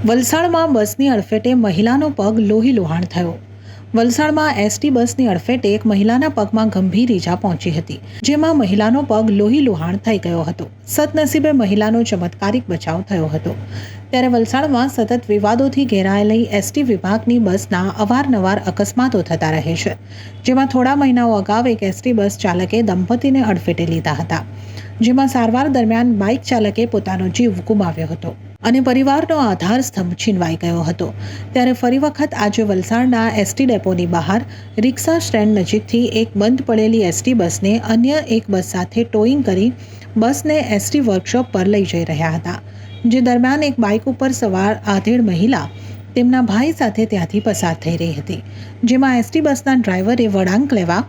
વલસાડમાં બસની અડફેટે મહિલાનો પગ લોહીલુહાણ થયો। વલસાડમાં એસટી બસની અડફેટે એક મહિલાના પગમાં ગંભીર ઈજા પહોંચી હતી, જેમાં મહિલાનો પગ લોહીલુહાણ થઈ ગયો હતો। સદનસીબે મહિલાનો ચમત્કારિક બચાવ થયો હતો। ત્યારે વલસાડમાં સતત વિવાદોથી ઘેરાયેલી એસટી વિભાગની બસના અવારનવાર અકસ્માતો થતા રહે છે, જેમાં થોડા મહિનાઓ અગાઉ એક એસટી બસ ચાલકે દંપતીને અડફેટે લીધા હતા, જેમાં સારવાર દરમિયાન બાઇક ચાલકે પોતાનો જીવ ગુમાવ્યો હતો અને પરિવારનો આધાર સ્તંભ છીનવાઈ ગયો હતો। ત્યારે ફરી વખત આજે વલસાડના એસટી ડેપોની બહાર રિક્ષા સ્ટેન્ડ નજીકથી એક બંધ પડેલી એસટી બસને અન્ય એક બસ સાથે ટોઈંગ કરી બસને એસટી વર્કશોપ પર લઈ જઈ રહ્યા હતા, જે દરમિયાન એક બાઇક ઉપર સવાર આધેડ મહિલા તેમના ભાઈ સાથે ત્યાંથી પસાર થઈ રહી હતી, જેમાં એસટી બસના ડ્રાઈવરે વળાંક લેવા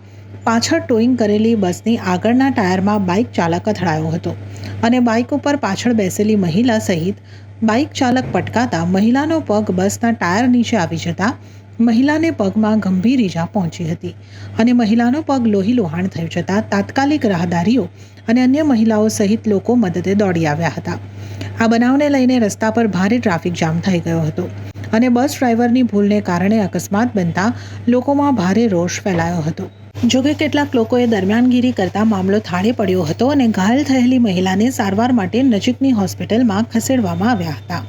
પાછળ ટોઈંગ કરેલી બસની આગળના ટાયરમાં બાઇક ચાલક અથડાયો હતો અને બાઇક ઉપર પાછળ બેસેલી મહિલા સહિત બાઇક ચાલક પટકાતા મહિલાનો પગ બસના ટાયર નીચે આવી જતા મહિલાને પગમાં ગંભીર ઈજા પહોંચી હતી અને મહિલાનો પગ લોહીલુહાણ થઈ જતા તાત્કાલિક રાહદારીઓ અને અન્ય મહિલાઓ સહિત લોકો મદદે દોડી આવ્યા હતા। આ બનાવને લઈને રસ્તા પર ભારે ટ્રાફિક જામ થઈ ગયો હતો અને બસ ડ્રાઈવરની ભૂલને કારણે અકસ્માત બનતા લોકોમાં ભારે રોષ ફેલાયો હતો। જોકે કેટલાક લોકોએ દરમિયાનગીરી કરતા મામલો થાળે પડ્યો હતો અને ઘાયલ થયેલી મહિલાને સારવાર માટે નજીકની હોસ્પિટલમાં ખસેડવામાં આવ્યા હતા।